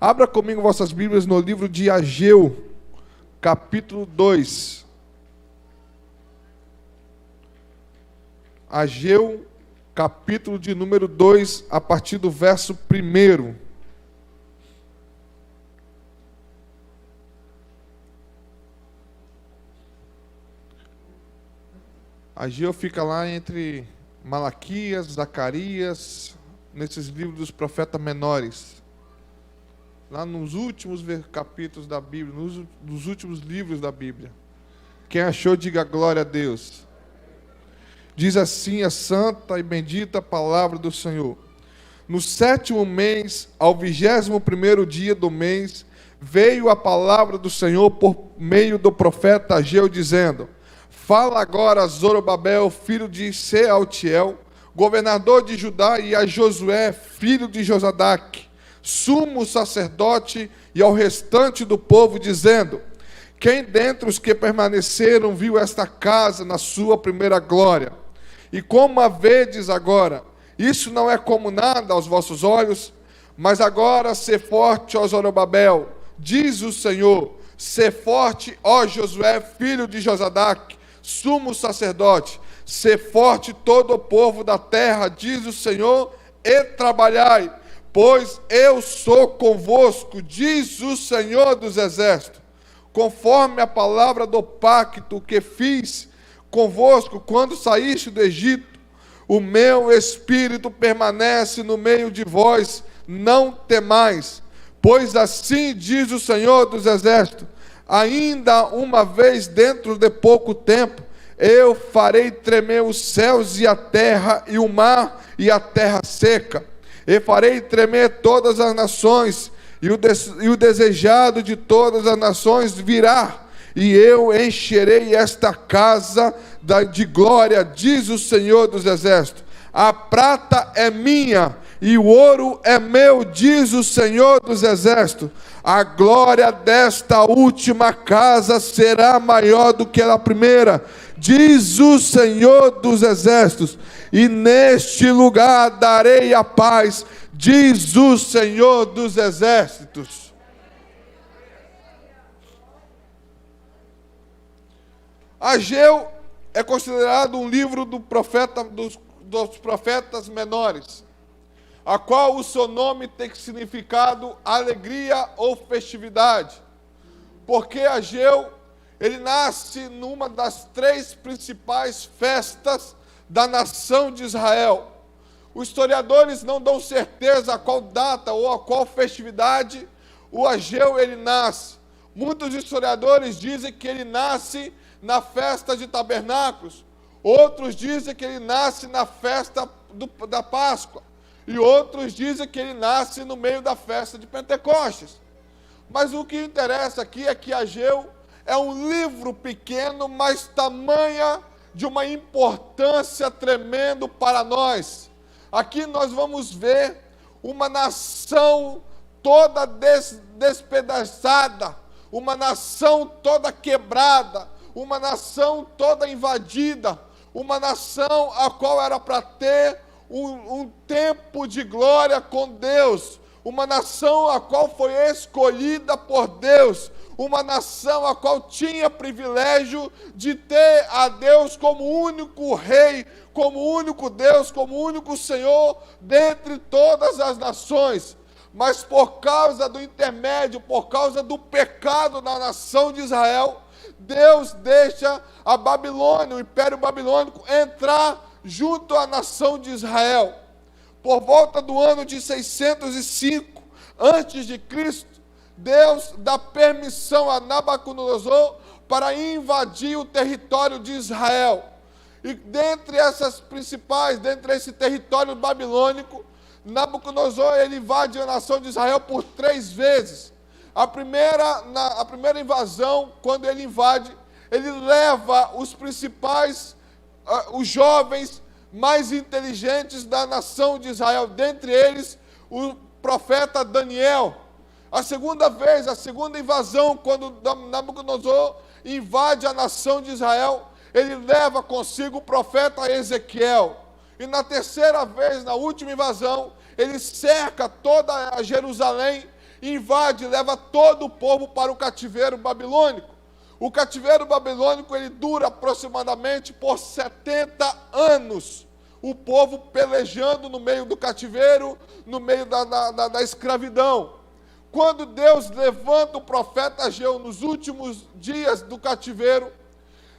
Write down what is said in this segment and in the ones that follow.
Abra comigo vossas Bíblias no livro de Ageu, capítulo 2. Ageu, capítulo de número 2, a partir do verso 1. Ageu fica lá entre Malaquias, Zacarias, nesses livros dos profetas menores. Lá nos últimos capítulos da Bíblia, nos últimos livros da Bíblia. Quem achou, diga glória a Deus. Diz assim a santa e bendita palavra do Senhor. No 7º mês, ao 21º dia do mês, veio a palavra do Senhor por meio do profeta Ageu, dizendo: Fala agora a Zorobabel, filho de Sealtiel, governador de Judá, e a Josué, filho de Josadaque, sumo sacerdote, e ao restante do povo, dizendo: Quem dentre os que permaneceram viu esta casa na sua primeira glória? E como a vedes agora, isso não é como nada aos vossos olhos? Mas agora sê forte, ó Zorobabel, diz o Senhor, sê forte, ó Josué, filho de Josadaque, sumo sacerdote, sê forte todo o povo da terra, diz o Senhor, e trabalhai, pois eu sou convosco, diz o Senhor dos exércitos, conforme a palavra do pacto que fiz convosco quando saíste do Egito. O meu espírito permanece no meio de vós, não temais, pois assim diz o Senhor dos exércitos, ainda uma vez dentro de pouco tempo, eu farei tremer os céus e a terra, e o mar e a terra seca, e farei tremer todas as nações, e o desejado de todas as nações virá, e eu encherei esta casa de glória, diz o Senhor dos exércitos. A prata é minha, e o ouro é meu, diz o Senhor dos exércitos. A glória desta última casa será maior do que a primeira, diz o Senhor dos exércitos. E neste lugar darei a paz, diz o Senhor dos exércitos. Ageu é considerado um livro dos profetas menores, a qual o seu nome tem significado alegria ou festividade, porque Ageu, ele nasce numa das 3 principais festas da nação de Israel. Os historiadores não dão certeza a qual data ou a qual festividade o Ageu ele nasce. Muitos historiadores dizem que ele nasce na festa de tabernáculos, outros dizem que ele nasce na festa da Páscoa, e outros dizem que ele nasce no meio da festa de Pentecostes. Mas o que interessa aqui é que Ageu é um livro pequeno, mas tamanha de uma importância tremenda para nós. Aqui nós vamos ver uma nação toda despedaçada, uma nação toda quebrada, uma nação toda invadida, uma nação a qual era para ter um tempo de glória com Deus, uma nação a qual foi escolhida por Deus, uma nação a qual tinha privilégio de ter a Deus como único rei, como único Deus, como único Senhor, dentre todas as nações. Mas por causa do intermédio, por causa do pecado na nação de Israel, Deus deixa a Babilônia, o Império Babilônico, entrar junto à nação de Israel. Por volta do ano de 605 a.C., Deus dá permissão a Nabucodonosor para invadir o território de Israel. E dentre esse território babilônico, Nabucodonosor ele invade a nação de Israel por 3 vezes. A primeira invasão, quando ele invade, ele leva os principais, os jovens mais inteligentes da nação de Israel, dentre eles o profeta Daniel. A segunda invasão, quando Nabucodonosor invade a nação de Israel, ele leva consigo o profeta Ezequiel. E na terceira vez, na última invasão, ele cerca toda a Jerusalém, invade e leva todo o povo para o cativeiro babilônico. O cativeiro babilônico, ele dura aproximadamente por 70 anos. O povo pelejando no meio do cativeiro, no meio da escravidão. Quando Deus levanta o profeta Ageu nos últimos dias do cativeiro,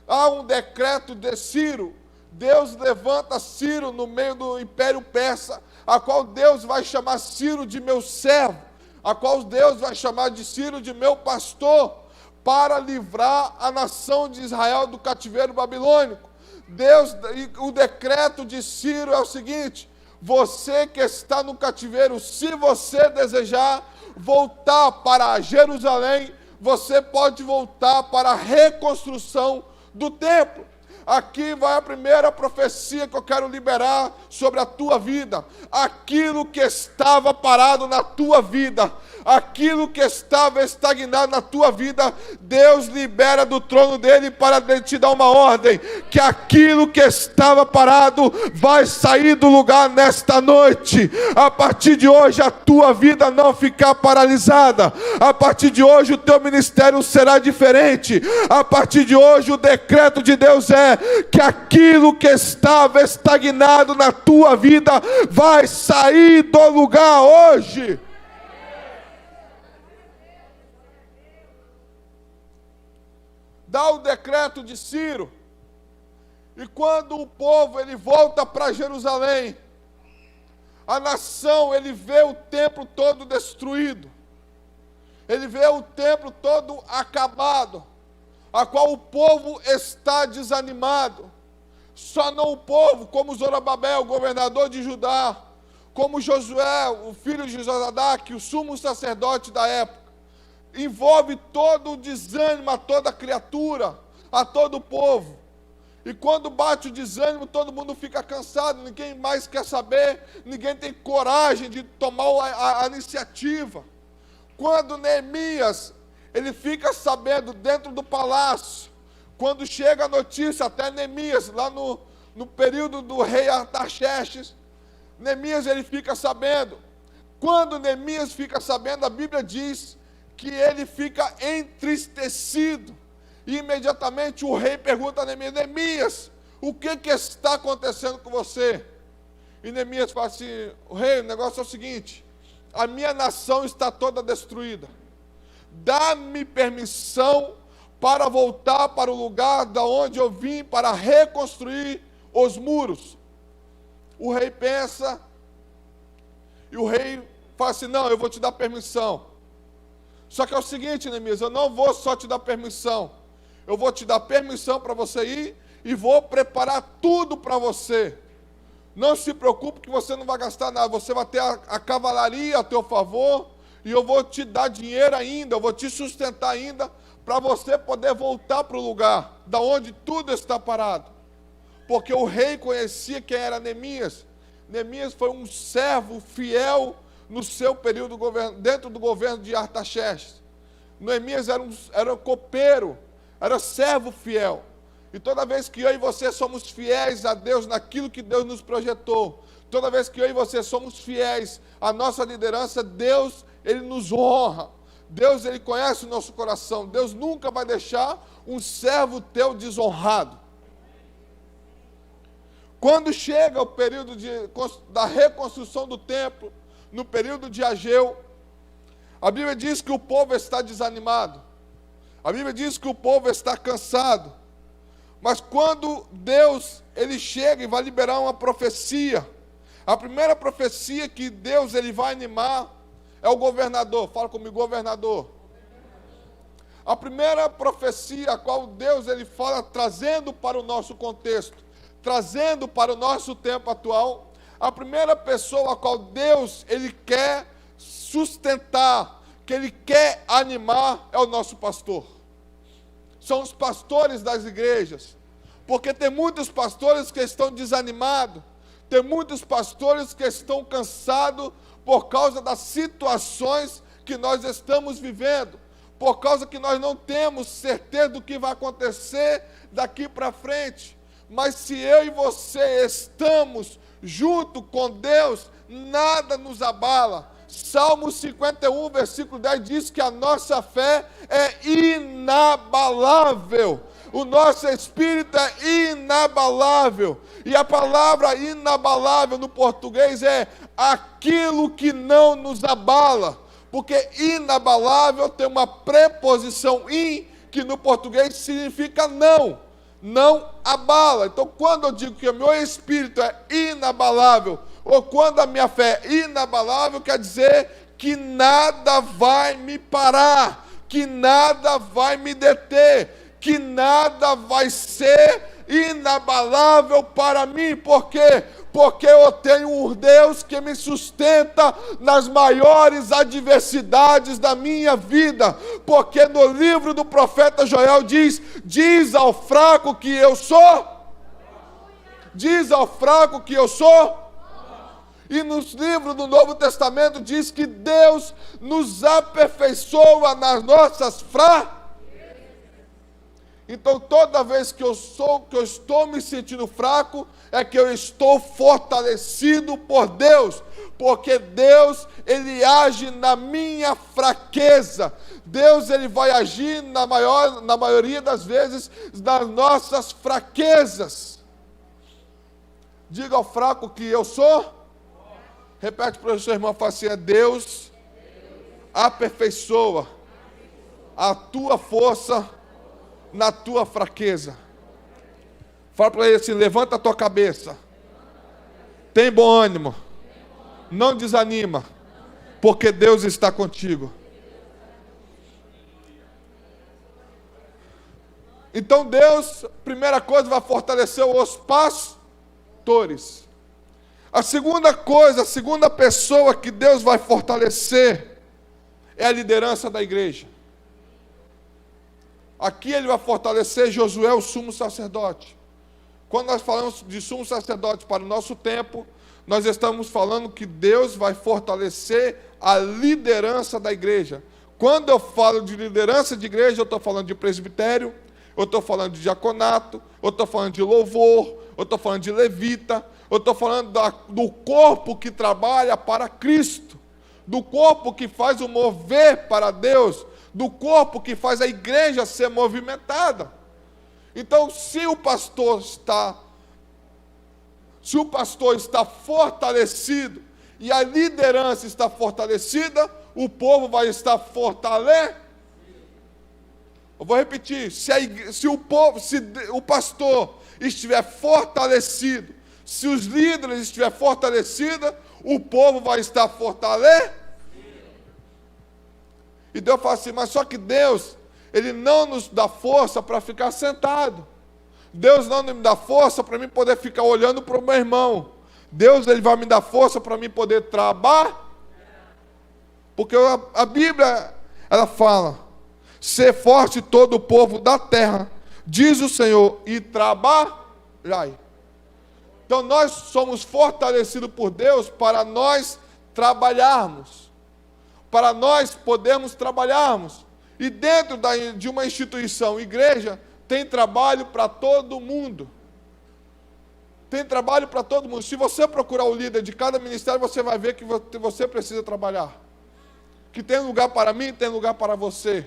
há um decreto de Ciro. Deus levanta Ciro no meio do Império Persa, a qual Deus vai chamar Ciro de meu servo, a qual Deus vai chamar de Ciro de meu pastor, para livrar a nação de Israel do cativeiro babilônico. O decreto de Ciro é o seguinte: você que está no cativeiro, se você desejar voltar para Jerusalém, você pode voltar para a reconstrução do templo. Aqui vai a primeira profecia que eu quero liberar sobre a tua vida. Aquilo que estava parado na tua vida, aquilo que estava estagnado na tua vida, Deus libera do trono dele para te dar uma ordem, que aquilo que estava parado vai sair do lugar nesta noite. A partir de hoje a tua vida não ficar paralisada. A partir de hoje o teu ministério será diferente. A partir de hoje o decreto de Deus é que aquilo que estava estagnado na tua vida vai sair do lugar hoje. Dá o decreto de Ciro, e quando o povo ele volta para Jerusalém, a nação, ele vê o templo todo destruído, ele vê o templo todo acabado, a qual o povo está desanimado. Só não o povo, como Zorobabel, governador de Judá, como Josué, o filho de Josadaque, o sumo sacerdote da época. Envolve todo o desânimo a toda criatura, a todo o povo. E quando bate o desânimo, todo mundo fica cansado, ninguém mais quer saber, ninguém tem coragem de tomar a iniciativa. Quando Neemias, ele fica sabendo dentro do palácio, quando chega a notícia até Neemias, lá no período do rei Artaxerxes, Neemias ele fica sabendo. Quando Neemias fica sabendo, a Bíblia diz que ele fica entristecido. E imediatamente o rei pergunta a Neemias: Neemias, o que está acontecendo com você? E Neemias fala assim: o rei, o negócio é o seguinte, a minha nação está toda destruída. Dá-me permissão para voltar para o lugar da onde eu vim, para reconstruir os muros. O rei pensa, e o rei fala assim: não, eu vou te dar permissão. Só que é o seguinte, Neemias, eu não vou só te dar permissão, eu vou te dar permissão para você ir, e vou preparar tudo para você. Não se preocupe que você não vai gastar nada, você vai ter a cavalaria a teu favor, e eu vou te dar dinheiro ainda, eu vou te sustentar ainda, para você poder voltar para o lugar da onde tudo está parado. Porque o rei conhecia quem era Neemias. Neemias foi um servo fiel no seu período dentro do governo de Artaxerxes. Neemias era um copeiro, era servo fiel. E toda vez que eu e você somos fiéis a Deus naquilo que Deus nos projetou, toda vez que eu e você somos fiéis à nossa liderança, Deus, ele nos honra. Deus, ele conhece o nosso coração. Deus nunca vai deixar um servo teu desonrado. Quando chega o período da reconstrução do templo, no período de Ageu, a Bíblia diz que o povo está desanimado. A Bíblia diz que o povo está cansado. Mas quando Deus, ele chega e vai liberar uma profecia, a primeira profecia que Deus, ele vai animar, é o governador. Fala comigo, governador. A primeira profecia a qual Deus, ele fala, trazendo para o nosso contexto, trazendo para o nosso tempo atual, a primeira pessoa a qual Deus, ele quer sustentar, que ele quer animar, é o nosso pastor. São os pastores das igrejas, porque tem muitos pastores que estão desanimados, tem muitos pastores que estão cansados por causa das situações que nós estamos vivendo, por causa que nós não temos certeza do que vai acontecer daqui para frente. Mas se eu e você estamos junto com Deus, nada nos abala, Salmo 51, versículo 10 diz que a nossa fé é inabalável. O nosso espírito é inabalável. E a palavra inabalável no português é aquilo que não nos abala. Porque inabalável tem uma preposição in, que no português significa não. Não abala. Então, quando eu digo que o meu espírito é inabalável, ou quando a minha fé é inabalável, quer dizer que nada vai me parar, que nada vai me deter, que nada vai ser inabalável para mim. Por quê? Porque eu tenho um Deus que me sustenta nas maiores adversidades da minha vida. Porque no livro do profeta Joel diz ao fraco que eu sou. Diz ao fraco que eu sou. E nos livros do Novo Testamento diz que Deus nos aperfeiçoa nas nossas fraquezas. Então, toda vez que eu estou me sentindo fraco, é que eu estou fortalecido por Deus, porque Deus, Ele age na minha fraqueza. Deus, Ele vai agir na maioria das vezes nas nossas fraquezas. Diga ao fraco que eu sou. Repete para o seu irmão, fala assim, Deus aperfeiçoa a tua força na tua fraqueza. Fala para ele assim, levanta a tua cabeça, tem bom ânimo, não desanima, porque Deus está contigo. Então Deus, primeira coisa, vai fortalecer os pastores. A segunda coisa, a segunda pessoa que Deus vai fortalecer é a liderança da igreja. Aqui ele vai fortalecer Josué, o sumo sacerdote. Quando nós falamos de sumo sacerdote para o nosso tempo, nós estamos falando que Deus vai fortalecer a liderança da igreja. Quando eu falo de liderança de igreja, eu estou falando de presbitério, eu estou falando de diaconato, eu estou falando de louvor, eu estou falando de levita, eu estou falando do corpo que trabalha para Cristo, do corpo que faz o mover para Deus, do corpo que faz a igreja ser movimentada. Então, se o pastor está fortalecido e a liderança está fortalecida, o povo vai estar fortalecido. Eu vou repetir, se o pastor estiver fortalecido, se os líderes estiverem fortalecidos, o povo vai estar fortalecido. E Deus fala assim, mas só que Deus, Ele não nos dá força para ficar sentado. Deus não me dá força para mim poder ficar olhando para o meu irmão. Deus, Ele vai me dar força para mim poder trabalhar. Porque a Bíblia, ela fala, ser forte todo o povo da terra, diz o Senhor, e trabalhai. Então nós somos fortalecidos por Deus para nós trabalharmos. Para nós podermos trabalharmos. E dentro de uma instituição, igreja, tem trabalho para todo mundo. Tem trabalho para todo mundo. Se você procurar o líder de cada ministério, você vai ver que você precisa trabalhar. Que tem lugar para mim, tem lugar para você.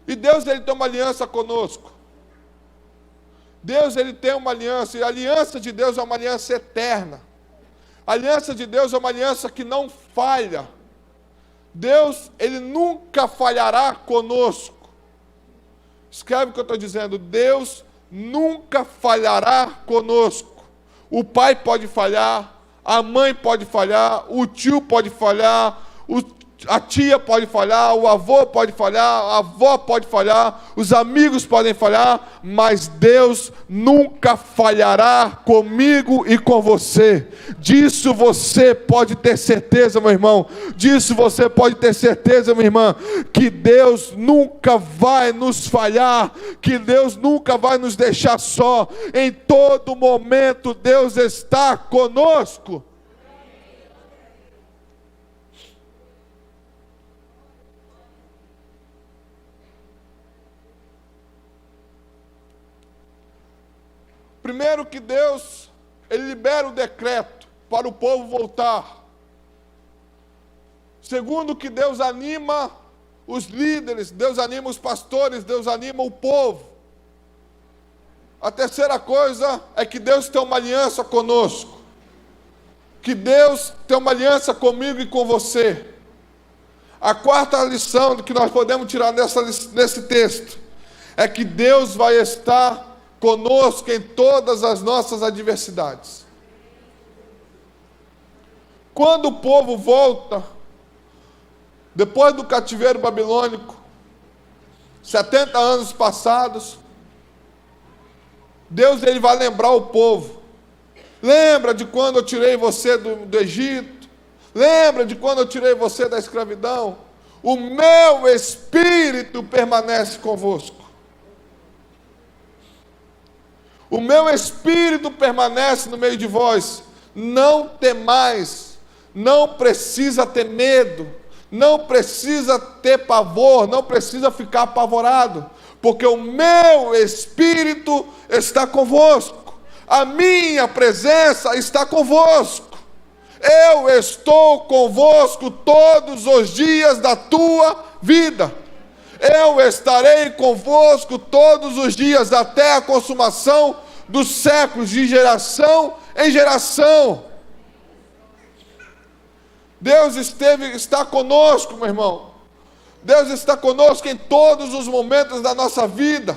E Deus, Ele tem uma aliança conosco. Deus, Ele tem uma aliança. E a aliança de Deus é uma aliança eterna. A aliança de Deus é uma aliança que não falha. Deus, Ele nunca falhará conosco. Escreve o que eu estou dizendo. Deus nunca falhará conosco. O pai pode falhar, a mãe pode falhar, o tio pode falhar, a tia pode falhar, o avô pode falhar, a avó pode falhar, os amigos podem falhar, mas Deus nunca falhará comigo e com você. Disso você pode ter certeza, meu irmão. Disso você pode ter certeza, minha irmã, que Deus nunca vai nos falhar, que Deus nunca vai nos deixar só. Em todo momento Deus está conosco. Primeiro que Deus, ele libera o decreto para o povo voltar. Segundo, que Deus anima os líderes, Deus anima os pastores, Deus anima o povo. A terceira coisa é que Deus tem uma aliança conosco. Que Deus tem uma aliança comigo e com você. A quarta lição que nós podemos tirar nesse texto é que Deus vai estar conosco em todas as nossas adversidades. Quando o povo volta, depois do cativeiro babilônico, 70 anos passados, Deus ele vai lembrar o povo. Lembra de quando eu tirei você do Egito? Lembra de quando eu tirei você da escravidão? O meu Espírito permanece convosco. O meu Espírito permanece no meio de vós. Não temais, não precisa ter medo, não precisa ter pavor, não precisa ficar apavorado, porque o meu Espírito está convosco, a minha presença está convosco. Eu estou convosco todos os dias da tua vida. Eu estarei convosco todos os dias até a consumação dos séculos, de geração em geração. Deus está conosco, meu irmão. Deus está conosco em todos os momentos da nossa vida.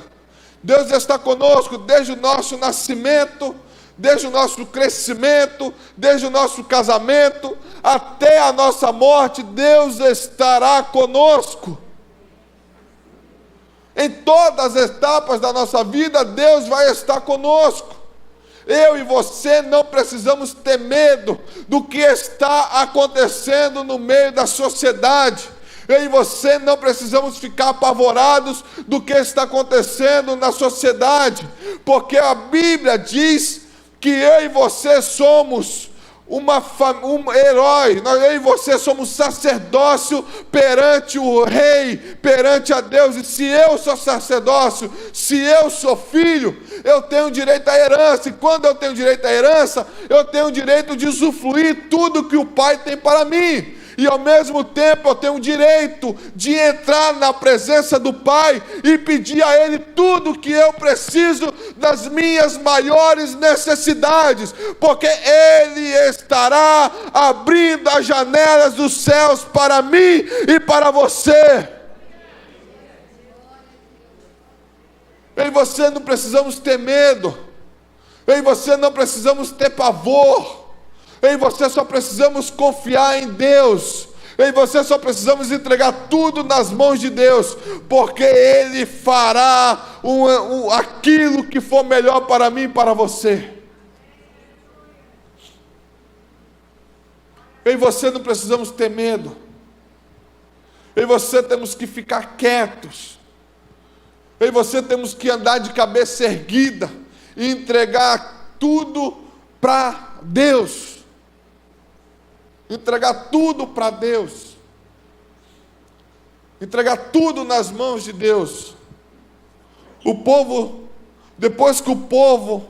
Deus está conosco desde o nosso nascimento, desde o nosso crescimento, desde o nosso casamento, até a nossa morte. Deus estará conosco. Em todas as etapas da nossa vida, Deus vai estar conosco. Eu e você não precisamos ter medo do que está acontecendo no meio da sociedade. Eu e você não precisamos ficar apavorados do que está acontecendo na sociedade, porque a Bíblia diz que eu e você somos um herói, eu e você somos sacerdócio perante o rei, perante a Deus. E se eu sou sacerdócio, se eu sou filho, eu tenho direito à herança, e quando eu tenho direito à herança, eu tenho o direito de usufruir tudo que o Pai tem para mim. E ao mesmo tempo eu tenho o direito de entrar na presença do Pai e pedir a Ele tudo que eu preciso das minhas maiores necessidades, porque Ele estará abrindo as janelas dos céus para mim e para você. Eu e você não precisamos ter medo, eu e você não precisamos ter pavor. Eu e você só precisamos confiar em Deus. Eu e você só precisamos entregar tudo nas mãos de Deus, porque Ele fará aquilo que for melhor para mim e para você. Eu e você não precisamos ter medo. Eu e você temos que ficar quietos. Eu e você temos que andar de cabeça erguida e entregar tudo para Deus. Entregar tudo para Deus, entregar tudo nas mãos de Deus. O povo, depois que o povo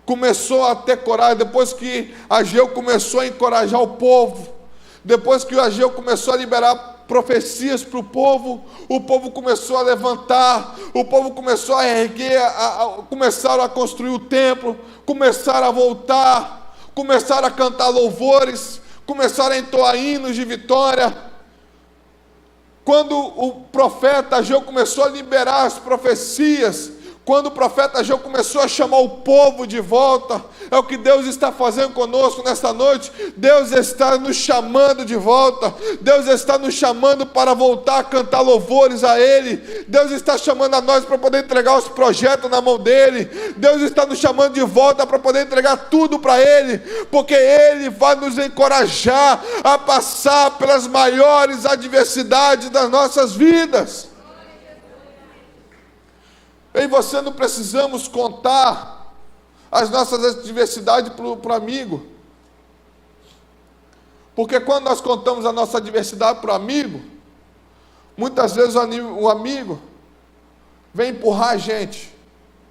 começou a ter coragem, depois que Ageu começou a encorajar o povo, depois que o Ageu começou a liberar profecias para o povo começou a levantar, o povo começou a erguer, começaram a construir o templo, começaram a voltar, começaram a cantar louvores, começaram a entoar hinos de vitória. Quando o profeta Ageu começou a liberar as profecias, quando o profeta Ageu começou a chamar o povo de volta, é o que Deus está fazendo conosco nesta noite. Deus está nos chamando de volta, Deus está nos chamando para voltar a cantar louvores a Ele, Deus está chamando a nós para poder entregar os projetos na mão dEle, Deus está nos chamando de volta para poder entregar tudo para Ele, porque Ele vai nos encorajar a passar pelas maiores adversidades das nossas vidas. Eu e você não precisamos contar as nossas adversidades para o amigo, porque quando nós contamos a nossa adversidade para o amigo, muitas vezes o amigo vem empurrar a gente,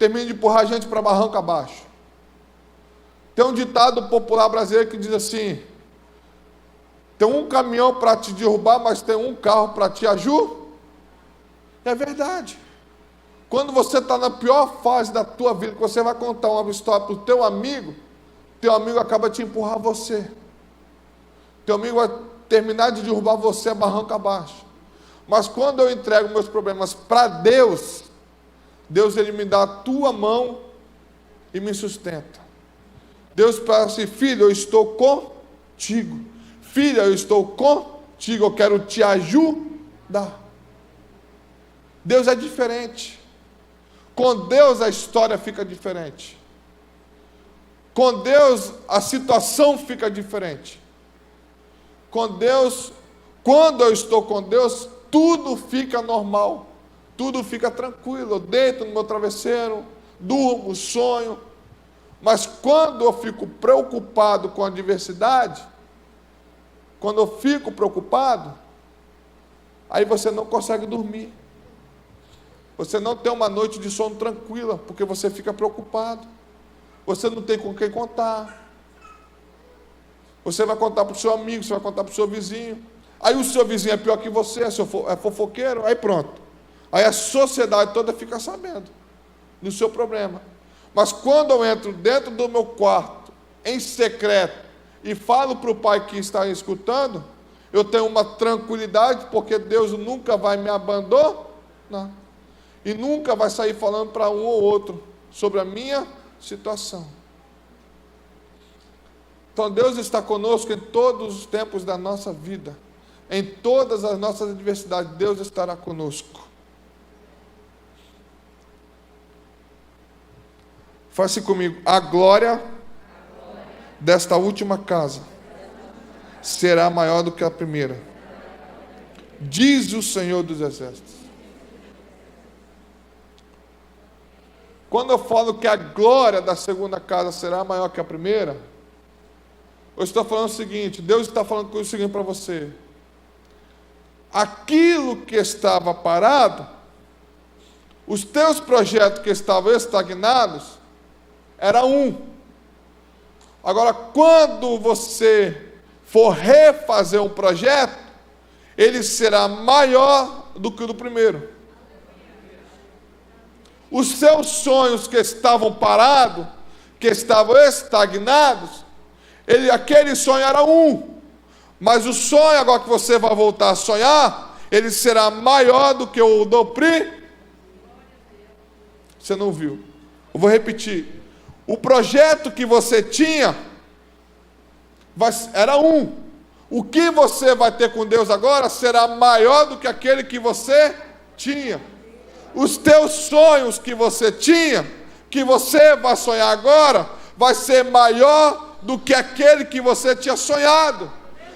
termina de empurrar a gente para barranco abaixo. Tem um ditado popular brasileiro que diz assim: tem um caminhão para te derrubar, mas tem um carro para te ajudar. É verdade. Quando você está na pior fase da tua vida, que você vai contar uma história para o teu amigo acaba de empurrar você. Teu amigo vai terminar de derrubar você a barranco abaixo. Mas quando eu entrego meus problemas para Deus, Deus ele me dá a tua mão e me sustenta. Deus fala assim: filho, eu estou contigo. Filha, eu estou contigo, eu quero te ajudar. Deus é diferente. Com Deus a história fica diferente. Com Deus a situação fica diferente. Com Deus, quando eu estou com Deus, tudo fica normal, tudo fica tranquilo. Eu deito no meu travesseiro, durmo, sonho. Mas quando eu fico preocupado com a adversidade, quando eu fico preocupado, aí você não consegue dormir. Você não tem uma noite de sono tranquila, porque você fica preocupado. Você não tem com quem contar. Você vai contar para o seu amigo, você vai contar para o seu vizinho. Aí o seu vizinho é pior que você, é fofoqueiro, aí pronto. Aí a sociedade toda fica sabendo do seu problema. Mas quando eu entro dentro do meu quarto, em secreto, e falo para o pai que está escutando, eu tenho uma tranquilidade, porque Deus nunca vai me abandonar. E nunca vai sair falando para um ou outro sobre a minha situação. Então Deus está conosco em todos os tempos da nossa vida. Em todas as nossas adversidades, Deus estará conosco. Faça comigo: a glória desta última casa será maior do que a primeira, diz o Senhor dos Exércitos. Quando eu falo que a glória da segunda casa será maior que a primeira, eu estou falando o seguinte: Deus está falando o seguinte para você: aquilo que estava parado, os teus projetos que estavam estagnados, era um. Agora, quando você for refazer um projeto, ele será maior do que o do primeiro. Os seus sonhos que estavam parados, que estavam estagnados, aquele sonho era um. Mas o sonho agora que você vai voltar a sonhar, ele será maior do que o do primeiro. Você não viu? Eu vou repetir. O projeto que você tinha era um. O que você vai ter com Deus agora será maior do que aquele que você tinha. Os teus sonhos que você tinha, que você vai sonhar agora, vai ser maior do que aquele que você tinha sonhado.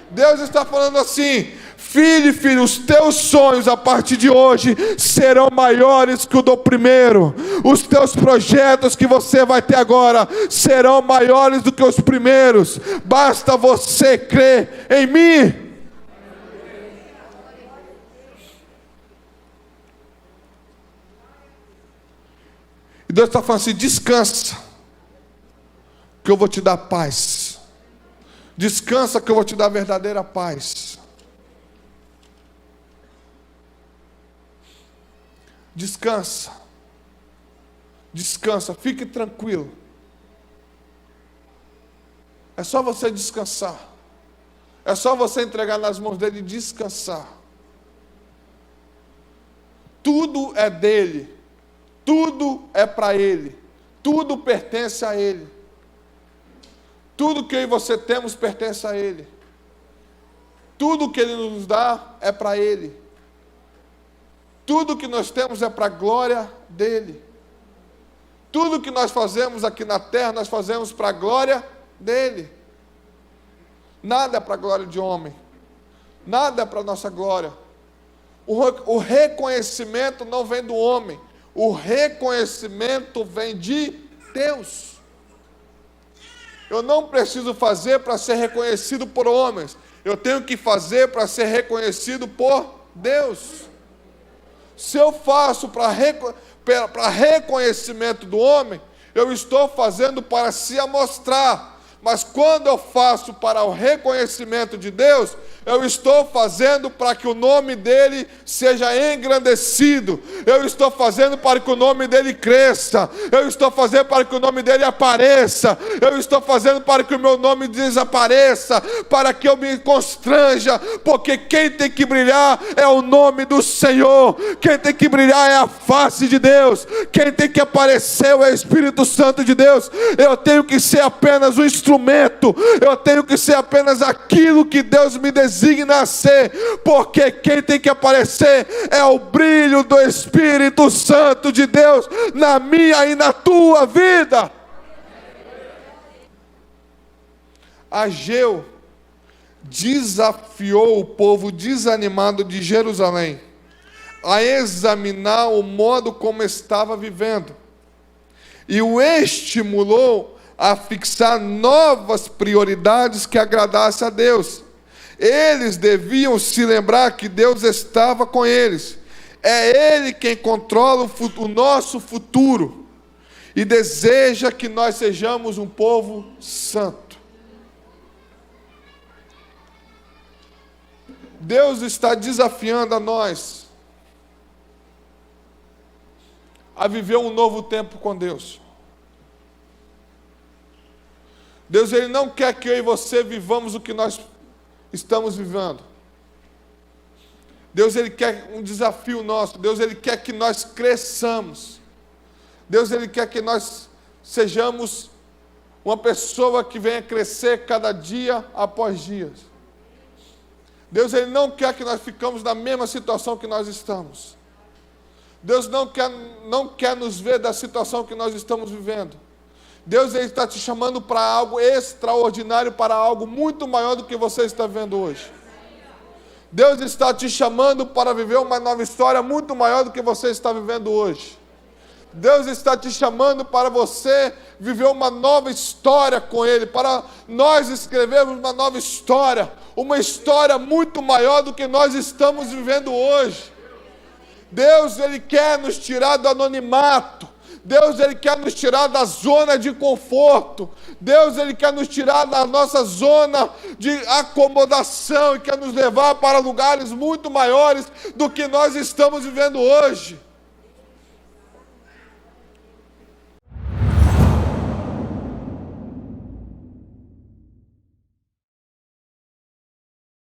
Deus está falando assim: filho, os teus sonhos a partir de hoje serão maiores que o do primeiro. Os teus projetos que você vai ter agora serão maiores do que os primeiros. Basta você crer em mim. E Deus está falando assim: descansa, que eu vou te dar paz. Descansa, que eu vou te dar verdadeira paz. Descansa. Descansa, fique tranquilo. É só você descansar. É só você entregar nas mãos dele e descansar. Tudo é dele. Tudo é para ele. Tudo pertence a ele. Tudo que eu e você temos pertence a ele. Tudo que ele nos dá é para ele. Tudo que nós temos é para a glória dele. Tudo que nós fazemos aqui na terra, nós fazemos para a glória dele. Nada é para a glória de homem. Nada é para a nossa glória. O reconhecimento não vem do homem. O reconhecimento vem de Deus. Eu não preciso fazer para ser reconhecido por homens. Eu tenho que fazer para ser reconhecido por Deus. Se eu faço para reconhecimento do homem, eu estou fazendo para se amostrar. Mas quando eu faço para o reconhecimento de Deus, eu estou fazendo para que o nome dele seja engrandecido. Eu estou fazendo para que o nome dele cresça. Eu estou fazendo para que o nome dele apareça. Eu estou fazendo para que o meu nome desapareça, para que eu me constranja, porque quem tem que brilhar é o nome do Senhor. Quem tem que brilhar é a face de Deus. Quem tem que aparecer é o Espírito Santo de Deus. Eu tenho que ser apenas um instrumento. Eu tenho que ser apenas aquilo que Deus me designa a ser, porque quem tem que aparecer é o brilho do Espírito Santo de Deus na minha e na tua vida. Ageu desafiou o povo desanimado de Jerusalém a examinar o modo como estava vivendo e o estimulou a fixar novas prioridades que agradassem a Deus. Eles deviam se lembrar que Deus estava com eles. É Ele quem controla o nosso futuro e deseja que nós sejamos um povo santo. Deus está desafiando a nós a viver um novo tempo com Deus. Deus, Ele não quer que eu e você vivamos o que nós estamos vivendo. Deus, Ele quer um desafio nosso. Deus, Ele quer que nós cresçamos. Deus, Ele quer que nós sejamos uma pessoa que venha crescer cada dia após dia. Deus, Ele não quer que nós ficamos na mesma situação que nós estamos. Deus não quer nos ver da situação que nós estamos vivendo. Deus, Ele está te chamando para algo extraordinário, para algo muito maior do que você está vendo hoje. Deus está te chamando para viver uma nova história muito maior do que você está vivendo hoje. Deus está te chamando para você viver uma nova história com Ele, para nós escrevermos uma nova história, uma história muito maior do que nós estamos vivendo hoje. Deus, Ele quer nos tirar do anonimato. Deus, Ele quer nos tirar da zona de conforto. Deus, Ele quer nos tirar da nossa zona de acomodação e quer nos levar para lugares muito maiores do que nós estamos vivendo hoje.